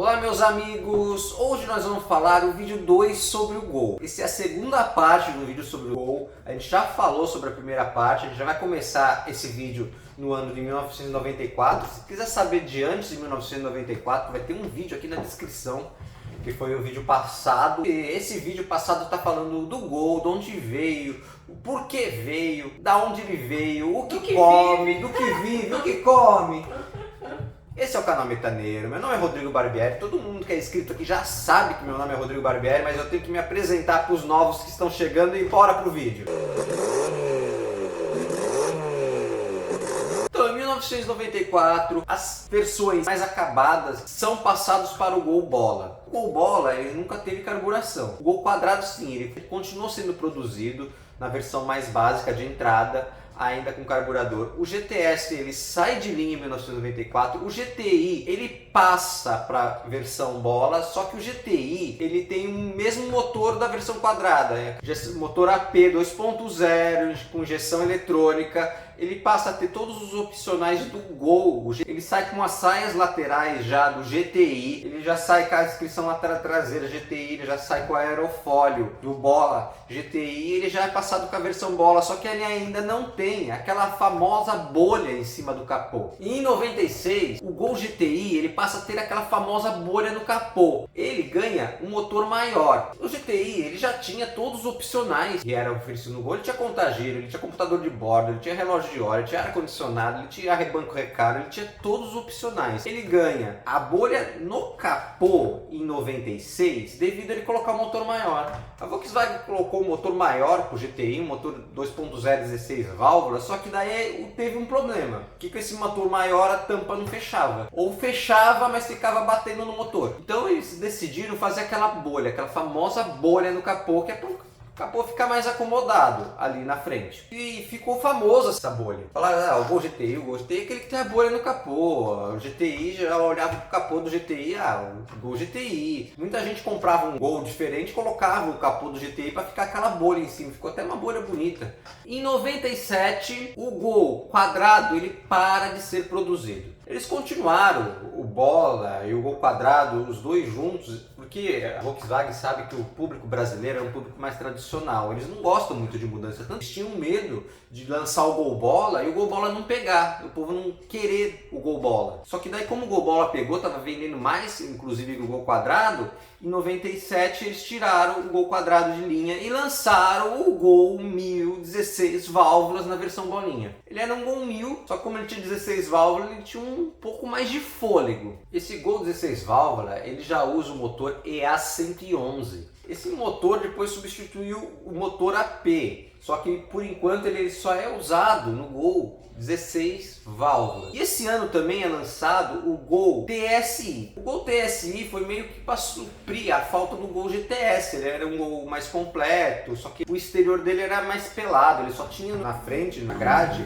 Olá meus amigos, hoje nós vamos falar o vídeo 2 sobre o Gol. Essa é a segunda parte do vídeo sobre o Gol. A gente já falou sobre a primeira parte, a gente já vai começar esse vídeo no ano de 1994. Se quiser saber de antes de 1994, vai ter um vídeo aqui na descrição, que foi o vídeo passado. E esse vídeo passado está falando do Gol, de onde veio, o porquê veio, da onde ele veio, o que come, do que vive, o que come. Esse é o canal Metaneiro, meu nome é Rodrigo Barbieri, todo mundo que é inscrito aqui já sabe que meu nome é Rodrigo Barbieri, mas eu tenho que me apresentar para os novos que estão chegando e bora pro vídeo. Então, em 1994, as versões mais acabadas são passadas para o Gol Bola. O Gol Bola ele nunca teve carburação. O Gol Quadrado sim, ele continuou sendo produzido na versão mais básica de entrada, ainda com carburador. O GTS ele sai de linha em 1994, o GTI ele passa para versão bola, só que o GTI ele tem o mesmo motor da versão quadrada, motor AP 2.0 com injeção eletrônica. Ele passa a ter todos os opcionais do Gol. Ele sai com as saias laterais já do GTI, ele já sai com a inscrição lateral traseira GTI, ele já sai com aerofólio do Bola GTI, ele já é passado com a versão Bola, só que ele ainda não tem aquela famosa bolha em cima do capô. E em 96, o Gol GTI ele passa a ter aquela famosa bolha no capô. Ele ganha um motor maior. O GTI ele já tinha todos os opcionais que eram oferecidos no Gol. Ele tinha contageiro, ele tinha computador de bordo, ele tinha relógio de hora, ele tinha ar-condicionado, ele tinha rebanco recaro, ele tinha todos os opcionais. Ele ganha a bolha no capô em 96 devido a ele colocar um motor maior. A Volkswagen colocou um motor maior para o GTI, um motor 2.0 16 válvulas, só que daí teve um problema, que com esse motor maior a tampa não fechava, ou fechava mas ficava batendo no motor. Então eles decidiram fazer aquela bolha, aquela famosa bolha no capô, que é para o capô ficar mais acomodado ali na frente. E ficou famoso essa bolha. Falaram, o Gol GTI é aquele que tem a bolha no capô. O GTI já olhava pro capô do GTI, o Gol GTI. Muita gente comprava um Gol diferente e colocava o capô do GTI para ficar aquela bolha em cima. Ficou até uma bolha bonita. Em 97, o Gol Quadrado ele para de ser produzido. Eles continuaram, o Bola e o Gol Quadrado, os dois juntos, porque a Volkswagen sabe que o público brasileiro é um público mais tradicional. Eles não gostam muito de mudança, tanto eles tinham medo de lançar o Gol Bola e o Gol Bola não pegar, o povo não querer o Gol Bola. Só que daí como o Gol Bola pegou, estava vendendo mais, inclusive que o Gol Quadrado, em 97 eles tiraram o Gol Quadrado de linha e lançaram o Gol 1000 16 válvulas na versão bolinha. Ele era um Gol 1000, só que como ele tinha 16 válvulas, ele tinha um pouco mais de fôlego. Esse Gol 16 válvulas, ele já usa o motor EA111. Esse motor depois substituiu o motor AP, só que por enquanto ele só é usado no Gol 16 válvulas. E esse ano também é lançado o Gol TSI. O Gol TSI foi meio que para suprir a falta do Gol GTS. Ele era um Gol mais completo, só que o exterior dele era mais pelado. Ele só tinha na frente, na grade,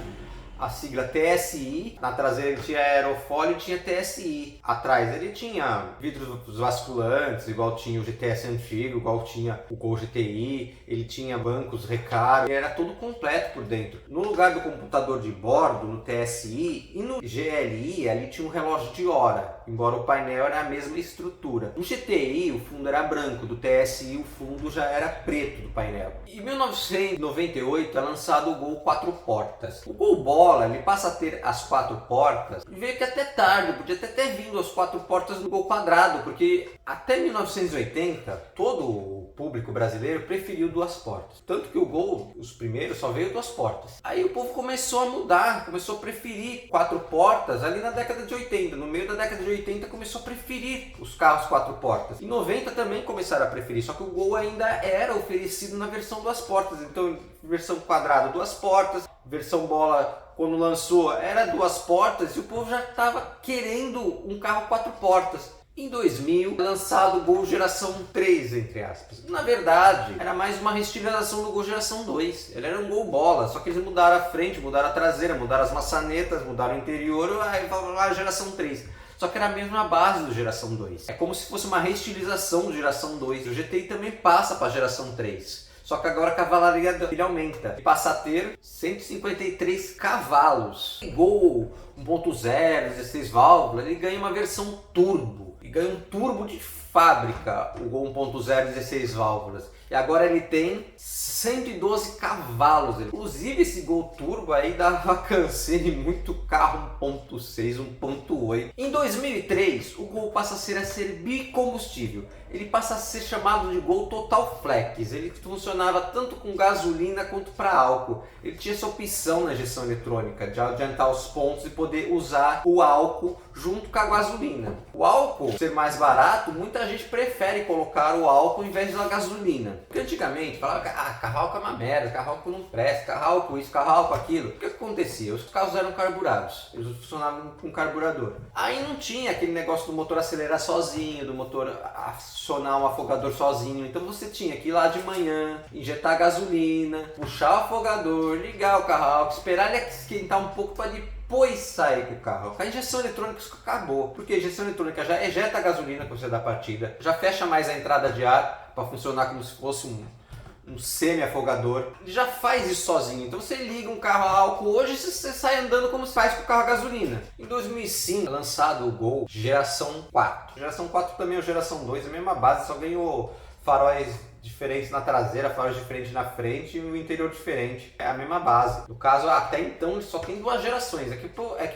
a sigla TSI, na traseira ele tinha aerofólio e tinha TSI. Atrás ele tinha vidros vasculantes, igual tinha o GTS antigo, igual tinha o Gol GTI, ele tinha bancos recaro, ele era todo completo por dentro. No lugar do computador de bordo, no TSI e no GLI, ali tinha um relógio de hora, embora o painel era a mesma estrutura. No GTI o fundo era branco, do TSI o fundo já era preto do painel. Em 1998 é lançado o Gol 4 portas. O Gol Bola ele passa a ter as 4 portas e veio que até tarde, podia ter vindo as 4 portas do Gol Quadrado, porque até 1980 todo o público brasileiro preferiu 2 portas. Tanto que o Gol, os primeiros, só veio 2 portas. Aí o povo começou a mudar, começou a preferir 4 portas ali na década de 80. No meio da década de 80 começou a preferir os carros 4 portas. Em 90 também começaram a preferir, só que o Gol ainda era oferecido na versão 2 portas. Então, versão quadrado 2 portas, versão bola quando lançou era 2 portas e o povo já estava querendo um carro 4 portas. Em 2000, lançado o Gol geração 3, entre aspas. Na verdade, era mais uma reestilização do Gol geração 2. Ele era um Gol Bola, só que eles mudaram a frente, mudaram a traseira, mudaram as maçanetas, mudaram o interior, aí falaram lá geração 3. Só que era a mesma base do geração 2. É como se fosse uma reestilização do geração 2. O GTI também passa para a geração 3. só que agora a cavalaria dele aumenta. Ele passa a ter 153 cavalos. O Gol 1.0, 16 válvulas, ele ganha uma versão turbo. Ele ganha um turbo de fábrica, o Gol 1.0, 16 válvulas. E agora ele tem 112 cavalos. Inclusive esse Gol Turbo aí dava canseira em muito carro 1.6, 1.8. Em 2003, o Gol passa a ser bicombustível. Ele passa a ser chamado de Gol Total Flex. Ele funcionava tanto com gasolina quanto para álcool. Ele tinha essa opção na injeção eletrônica de adiantar os pontos e poder usar o álcool junto com a gasolina. O álcool ser mais barato, muita gente prefere colocar o álcool em vez da gasolina. Porque antigamente falava que carro álcool é uma merda, carro álcool não presta, carro álcool isso, carro álcool aquilo. O que acontecia? Os carros eram carburados, eles funcionavam com carburador. Aí não tinha aquele negócio do motor acelerar sozinho, do motor acionar um afogador sozinho. Então você tinha que ir lá de manhã, injetar gasolina, puxar o afogador, ligar o carro álcool, esperar ele esquentar um pouco para depois sair com o carro. A injeção eletrônica acabou, porque a injeção eletrônica já ejeta a gasolina quando você dá partida, já fecha mais a entrada de ar para funcionar como se fosse um semi-afogador. Ele já faz isso sozinho. Então você liga um carro a álcool hoje e você sai andando como se faz com o carro a gasolina. Em 2005 é lançado o Gol geração 4. Geração 4 também é a geração 2, a mesma base, só ganhou faróis diferentes na traseira, faróis diferentes na frente e o interior diferente. É a mesma base. No caso, até então, ele só tem duas gerações. É que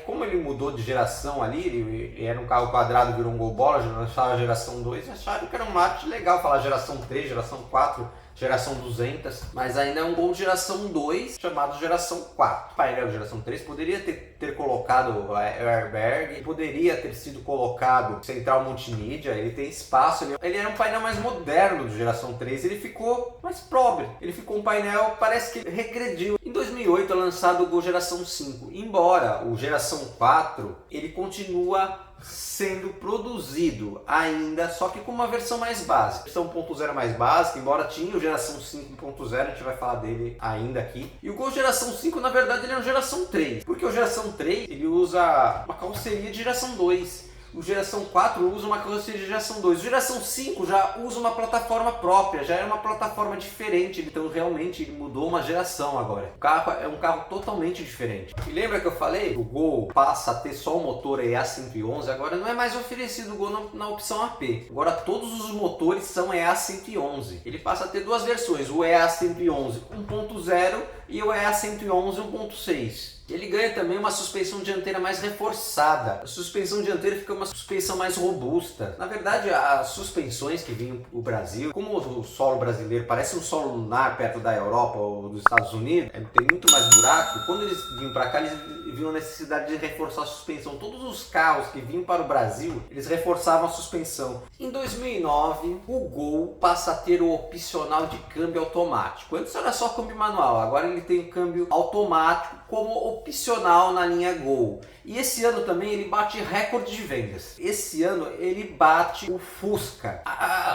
como ele mudou de geração ali, ele era um carro quadrado, virou um Gol Bola, já lançava a geração 2, acharam que era um marketing legal falar geração 3, geração 4, geração 200, mas ainda é um Gol geração 2 chamado geração 4. O painel de geração 3 poderia ter colocado airbag, poderia ter sido colocado central multimídia, ele tem espaço, ele era um painel mais moderno de geração 3, ele ficou mais pobre, ele ficou um painel, parece que regrediu. Em 2008 é lançado o Gol geração 5, embora o geração 4 ele continua sendo produzido ainda, só que com uma versão mais básica. Versão 1.0 mais básica, embora tinha o geração 5.0, a gente vai falar dele ainda aqui. E o Gol geração 5, na verdade, ele é um geração 3, porque o geração 3 ele usa uma carroceria de geração 2. O geração 4 usa uma carroceria de geração 2. O geração 5 já usa uma plataforma própria, já é uma plataforma diferente. Então realmente ele mudou uma geração agora. O carro é um carro totalmente diferente. E lembra que eu falei? O Gol passa a ter só o motor EA111, agora não é mais oferecido o Gol na opção AP. Agora todos os motores são EA111. Ele passa a ter duas versões, o EA111 1.0 e o EA111 1.6. Ele ganha também uma suspensão dianteira mais reforçada. A suspensão dianteira fica uma suspensão mais robusta. Na verdade, as suspensões que vinham para o Brasil, como o solo brasileiro parece um solo lunar perto da Europa ou dos Estados Unidos, tem muito mais buraco. Quando eles vinham para cá, eles viam a necessidade de reforçar a suspensão. Todos os carros que vinham para o Brasil, eles reforçavam a suspensão. Em 2009, o Gol passa a ter o opcional de câmbio automático. Antes era só câmbio manual, agora ele tem o câmbio automático como opcional na linha Gol. E esse ano também ele bate recorde de vendas. Esse ano ele bate o Fusca.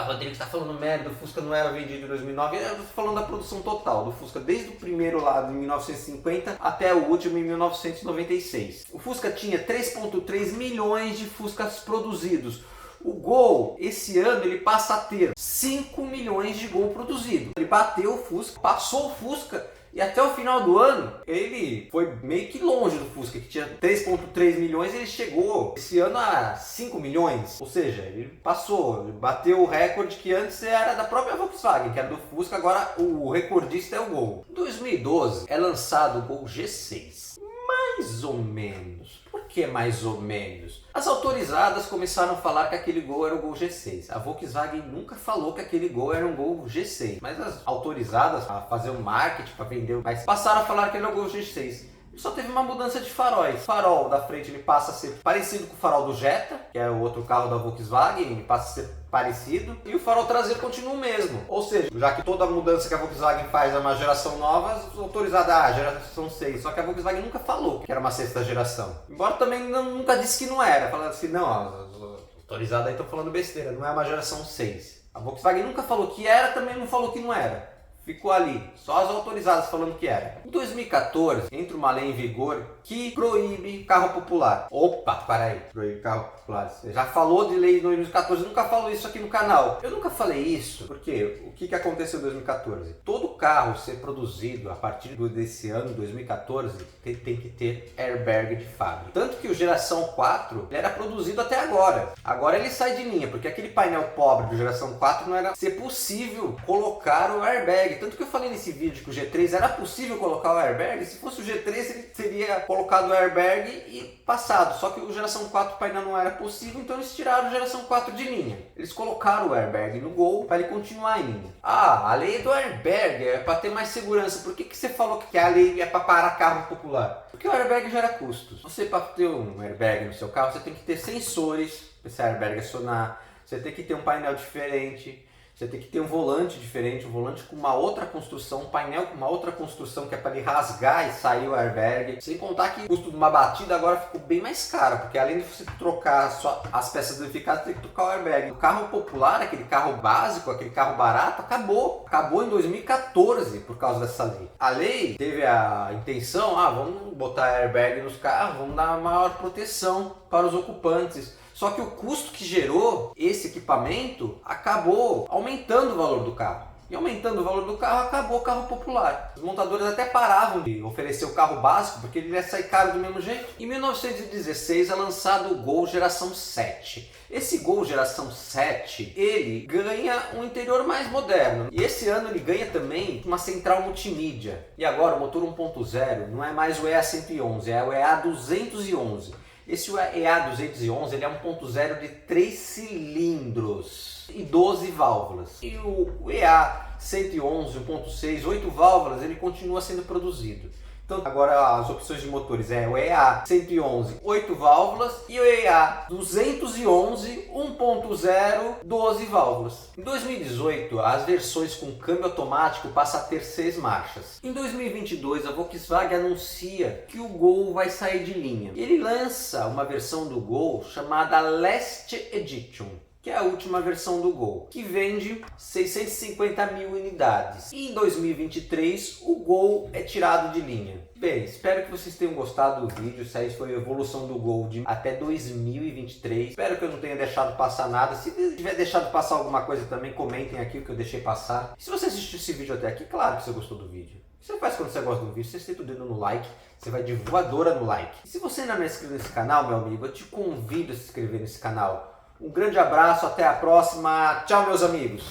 Rodrigo, está falando merda, o Fusca não era vendido em 2009. Eu estou falando da produção total do Fusca, desde o primeiro lá de 1950 até o último em 1996. O Fusca tinha 3,3 milhões de Fuscas produzidos. O Gol, esse ano, ele passa a ter 5 milhões de Gol produzido. Ele bateu o Fusca, passou o Fusca. E até o final do ano, ele foi meio que longe do Fusca, que tinha 3,3 milhões, ele chegou esse ano a 5 milhões. Ou seja, ele passou, bateu o recorde que antes era da própria Volkswagen, que era do Fusca, agora o recordista é o Gol. Em 2012 é lançado o Gol G6. Mais ou menos. Por que mais ou menos? As autorizadas começaram a falar que aquele Gol era o Gol G6. A Volkswagen nunca falou que aquele Gol era um Gol G6. Mas as autorizadas a fazer um marketing, para vender, mas passaram a falar que ele era o Gol G6. Só teve uma mudança de faróis. O farol da frente ele passa a ser parecido com o farol do Jetta, que é o outro carro da Volkswagen, ele passa a ser parecido. E o farol traseiro continua o mesmo. Ou seja, já que toda mudança que a Volkswagen faz é uma geração nova, autorizada geração 6. Só que a Volkswagen nunca falou que era uma sexta geração. Embora também nunca disse que não era. Falando assim, não, as autorizadas aí estão falando besteira, não é uma geração 6. A Volkswagen nunca falou que era, também não falou que não era. Ficou ali, só as autorizadas falando que era. Em 2014, entra uma lei em vigor que proíbe carro popular. Opa, para aí, proíbe carro popular. Você já falou de lei em 2014, eu nunca falo isso aqui no canal. Eu nunca falei isso, porque o que aconteceu em 2014? Todo carro ser produzido a partir desse ano, 2014, tem que ter airbag de fábrica. Tanto que o geração 4 ele era produzido até agora. Agora ele sai de linha, porque aquele painel pobre do geração 4 não era ser possível colocar o airbag. Tanto que eu falei nesse vídeo que o G3 era possível colocar o airbag. Se fosse o G3 ele teria colocado o airbag e passado. Só que o geração 4 o painel não era possível, então eles tiraram a geração 4 de linha. Eles colocaram o airbag no Gol para ele continuar em linha. Ah, a lei do airbag é para ter mais segurança. Por que você falou que a lei é para parar carro popular? Porque o airbag gera custos. Você, para ter um airbag no seu carro, você tem que ter sensores para esse airbag acionar. Você tem que ter um painel diferente. Você tem que ter um volante diferente, um volante com uma outra construção, um painel com uma outra construção que é para ele rasgar e sair o airbag. Sem contar que o custo de uma batida agora ficou bem mais caro, porque além de você trocar só as peças danificadas, você tem que trocar o airbag. O carro popular, aquele carro básico, aquele carro barato, acabou. Acabou em 2014 por causa dessa lei. A lei teve a intenção, vamos botar airbag nos carros, vamos dar maior proteção para os ocupantes. Só que o custo que gerou esse equipamento acabou aumentando o valor do carro. E aumentando o valor do carro, acabou o carro popular. Os montadores até paravam de oferecer o carro básico, porque ele ia sair caro do mesmo jeito. Em 1916 é lançado o Gol geração 7. Esse Gol geração 7, ele ganha um interior mais moderno. E esse ano ele ganha também uma central multimídia. E agora o motor 1.0 não é mais o EA111, é o EA211. Esse EA211 ele é 1.0 de 3 cilindros e 12 válvulas. E o EA111 1.6, 8 válvulas, ele continua sendo produzido. Então agora as opções de motores é o EA111 8 válvulas e o EA211 1.0 12 válvulas. Em 2018 as versões com câmbio automático passam a ter 6 marchas. Em 2022 a Volkswagen anuncia que o Gol vai sair de linha. Ele lança uma versão do Gol chamada Last Edition, que é a última versão do Gol, que vende 650 mil unidades. E em 2023 o Gol é tirado de linha. Bem, espero que vocês tenham gostado do vídeo. Essa aí foi a evolução do Gol de até 2023. Espero que eu não tenha deixado passar nada. Se tiver deixado passar alguma coisa também, comentem aqui o que eu deixei passar. E se você assistiu esse vídeo até aqui, claro que você gostou do vídeo. Você faz quando você gosta do vídeo, você senta o dedo no like, você vai de voadora no like. E se você ainda não é inscrito nesse canal, meu amigo, eu te convido a se inscrever nesse canal. Um grande abraço, até a próxima. Tchau, meus amigos.